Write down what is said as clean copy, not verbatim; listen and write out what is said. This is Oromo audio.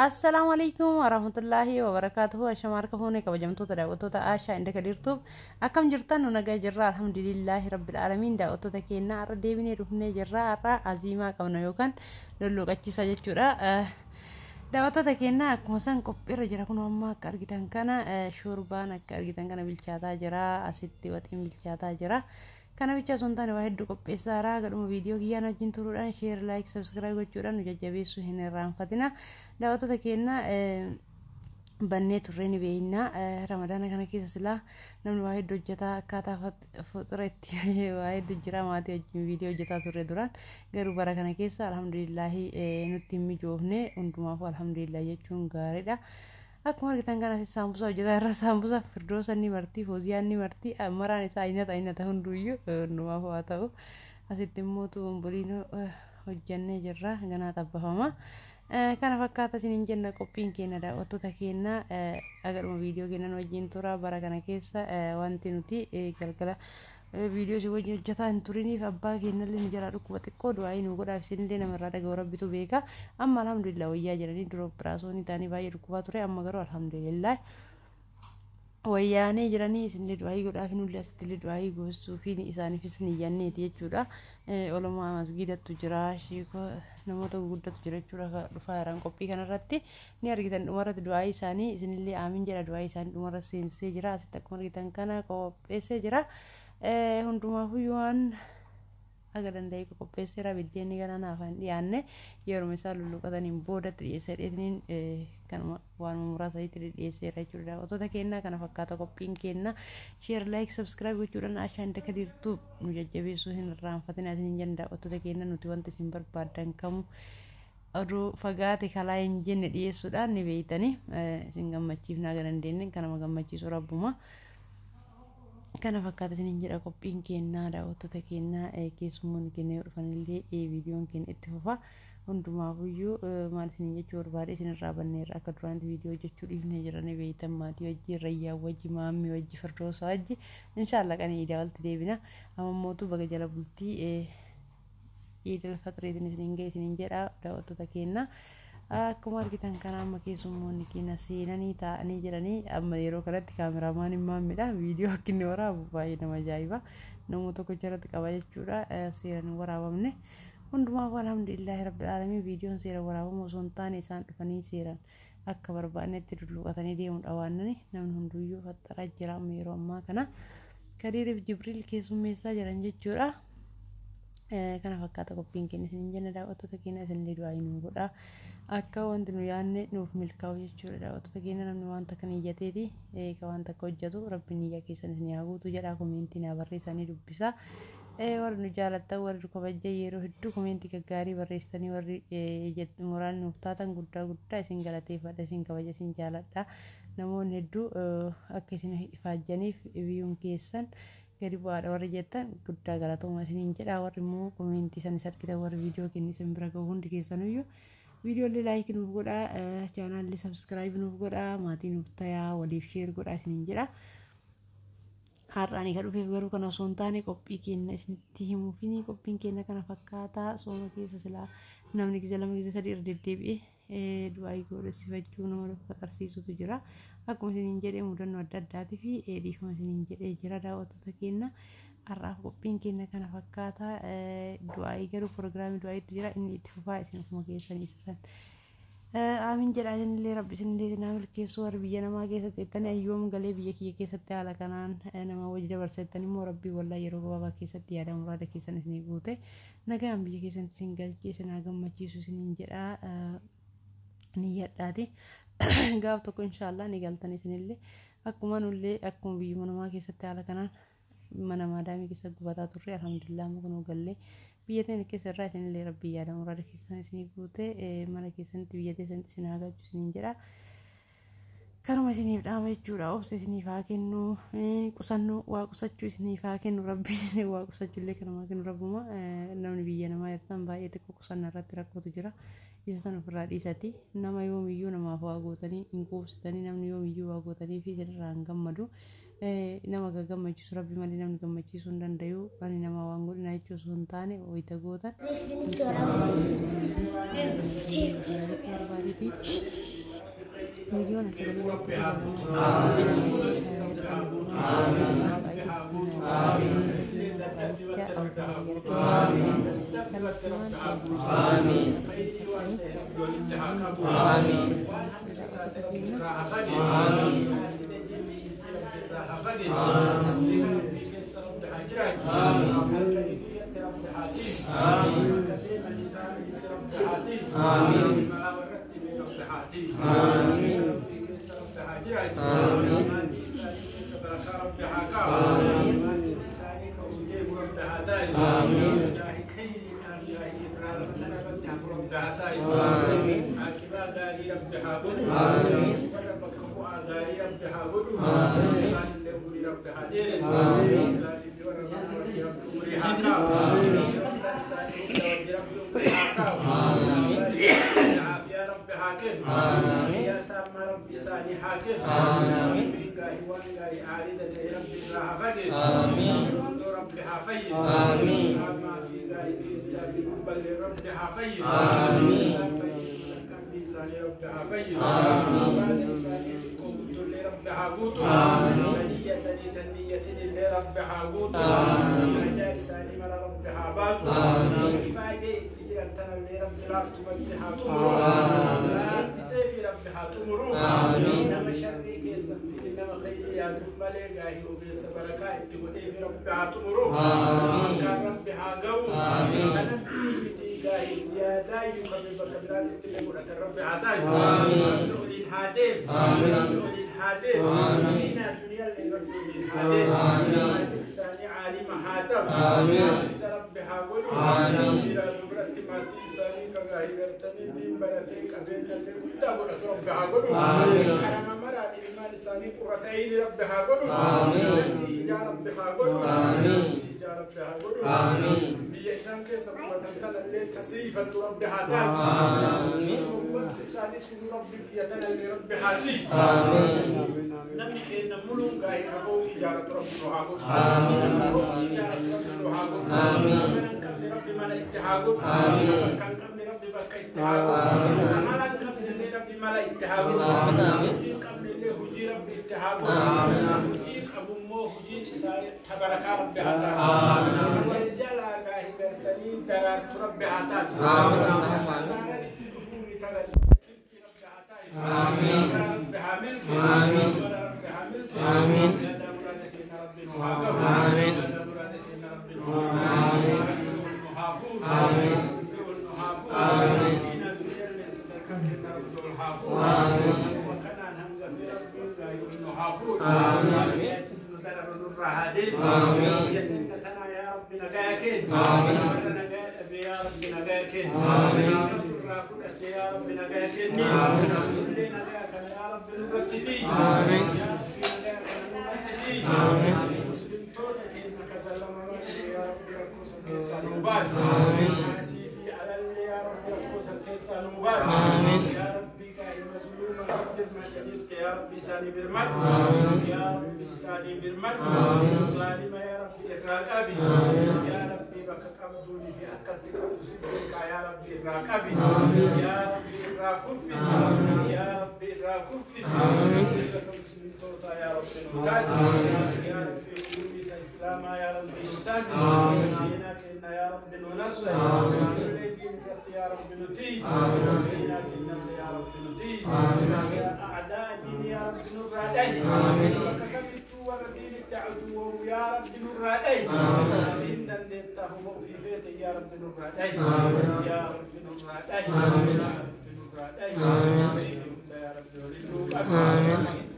السلام عليكم ورحمة الله وبركاته. أشمارك هوني كبجمتو تداوتو تآشا عندك اليرتوب أكم جرتان ونجا جرا الحمد لله رب العالمين داوتو تكينا رديبني روحني جرا أرا عزيمة كمنا يوكان لولو كتشي سجدشورا داوتو تكينا كمسان كوبير جرا كنو أما كارجتان كنا شوربان كارجتان كنا بالشاتا جرا أسيتي واتين بالشاتا جرا kana bicha sontaane waa hedduu qopheessaara gadhuma viidiyoo kiyyaan wajjin turuudhaan sheer laayik sabskiraayib gochuudhaan nu jajjabeessuu hin irraanfatina daawwattoota keenya bannee turree ni beekna ramadaana kana keessa silaa namni waa hedduu hojjetaa akkaataa fixira itti waa hedduu jira maatii wajjin viidiyoo hojjetaa turre duraan garuu bara kana keessa alhamdulillaahi nutti hin mijoofne hundumaafuu alhamdulillah jechuun gaariidha. Akkuma argitan kana sambusa hojjetaa irra sambusa firdoosa ni marti fooziyaan ni marti maraan isaa aynata hunduyyuu hundumaaf haa ta'u asitti immoo tuumboliin hojjannee jirra ganaa tabbafama kana fakkaata isiniin jenna qophiin keenya daawwattoota keenya agaruma viidiyoo keenyan wajjin tura bara kana keessa wanti nuti galgala viidiyoo si wajjin hojjetaa hin turiniif abbaa keenyallee ni jala dhukkuba xiqqoo du'aayii nu godhaaf isinillee namarraa dhaga'u rabbitu beeka amma alhamdulillah wayyaa jedhanii dura operaasyoonii ta'anii baay'ee dhukkubaa ture amma garuu alhamdulillah wayyaanee jiranii isinillee du'aayii godhaaf nullee asittillee du'aayii goosuu fi isaaniifis ni yanneeti jechuudha olumaa masgiidattu jira shiikoo namoota gurguddatu jira jechuudha dhufaa jiraan qophii kanarratti ni argitan dhumarratti du'aayii isaanii isinillee aamin jedha du'aayii isaanii dhumarratti seensisee jira asitti akkuma argitan kana qopheessee jira hundumaafuu waan aga danda'e qopheesseera biddeenni kana naafan dhiyaanne yeroo isaa lulluqataniin boodatti dhiyeessee dheetiniin kanuma waan muraasa itti dhiyeesseera jechuudha daawwattoota keenya kana fakkaata qophiin keenya sheer laayik sabskiraayib gochuudhaan ashaan akka dirtuu nu jajjabeessuu hin irraanfatina isiniin jenna daawwattoota keenya nuti wanti isin barbaadan kamu oduu fagaate kalaa hin jenne dhiyeessuudhaan ni beeytanii isin gammachiifnaa aga dandeenye kanama gammachiisu rabbuma kana fakkaata isiniin jedha qophiin keenya daawwattoota keenya keessummoonni keenya dhufanillee viidiyoon keenya itti fufa hundumaafuyyuu maal isiniin jechuu barbaade isinirraa banneerra akka duraanti viidiyoo jechuu dhiifnee jiranii beeytan maatii wajji rayyaa wajji maammii wajji firdoosa wajji inshaallah qanii iidaa walitti deebina amma mootu baga jala bultii iidal faxiriitiin isiniin ga'e isiniin jedha daawwattoota keenya akkuma argitan kana amma keessummoonni keenya seenanii taa'anii jiranii amma yeroo kanatti kaameramaan hin maammidha viidiyoo akka inni waraabu baay'ee nama ajaa'iba namoota tokko jalatti qaba jechuudha seeraan waraabamne hundumaaf alhamdulillahi rabbil aalamiin viidiyoon seera waraabamu osoo hin taane isaan dhufanii seeraan akka barbaannetti dulluqatanii deemuudha waannani namni hunduyyuu faxxaraa jira amma yeroo ammaa kana kadiiriif jibriil keessummeessaa jiran jechuudha kana fakkaata qophiin keenya isiniin jenna daawwattoota keenya isinillee du'aayii nu godha akka wanti nu yaadne nuuf milkaa'u jechuudha daawwattoota keenya namni wanta kan iyyateeti ka wanta akka hojjetu rabbiin iyya keessan isin haa guutu jedha koomeentii naa barreessanii dubbisa warri nu jaalattan warri kabajja yeroo hedduu koomeentii gaggaarii barreessanii warri moraalii nuuf taatan guddaa isin galateeffadha isin kabaja isin jaaladha namoonni hedduu akka isin ifaajjaniif biyyoon keessan gadi bu'aadha warri jettan guddaa galatooma isiniin jedha warri immoo koomeentii isanis argitan warri viidiyoo keenya isin bira gahu hundi keessanuyyuu viidiyoolee laayik nuuf godha chaanaalli sabskiraayib nuuf godha maatii nuuf tayaa waliif sheer godha isiniin jedha har'aanii kan dhufeef garuu kana osoo hin taane qophii keenya isinitti himuufini qophiin keenya kana fakkaataa sooma keessa silaa namni gisa lama gisa sadii irra deddeebi'e du'aayii godhessifachuu nama faxarsiisutu jira akkuma isiniin jedhee mudannoo adda addaatii fi dhiifama isiniin jedhee jira daawwattoota keenya har'aaf qophiin keenya kana fakkaataa du'aayii garuu proogiraamii du'aayiitu jira inni itti fufaa isin ofuma keessanii isa san aamin jedhaa isinillee rabbi isinillee naa milkeessuu warri biyya namaa keessatti jettanii ayyoom galee biyya kiyya keessatti haala kanaan nama wajji dabarsettanii immoo rabbii wallaa yeroo gabaabaa keessatti yaada muraada keessan isinii guute nagaan biyya keessatti isin galchee isin haa gammachiisu isiniin jedhaa ni yadhaati gaaf tokko inshaallah ni galtan isinillee akkuma nullee akkuma biyya namaa keessatti haala kanaan mana maadaamii keessa gubataa turre alhamdulillah amma kunuu gallee biyya teenya keessa irraa isinillee rabbii yaada muraada keessan isinii guute mana keessatti biyya teessanitti isin haa galchu isiniin jedha karuma isiniif dhaama jechuudha obsa isiniif haa kennu qusannoo waa qusachuu isiniif haa kennu rabbiin waa qusachuu illee kanuma kennu rabbuma namni biyya namaa jirtan baay'ee xiqqoo qusannaa irratti rakkootu jira isa san ofirraa dhiisati nama yoomiyyuu namaaf waa gootanii hin quubsitanii namni yoomiyyuu waa gootanii fi isinirraa hin gammadu nama gammachiisu rabbi malee namni gammachiisuu hin danda'u ani nama waan godhina jechuun hin taane wayita gootan miliyoona sagalee irratti Amin.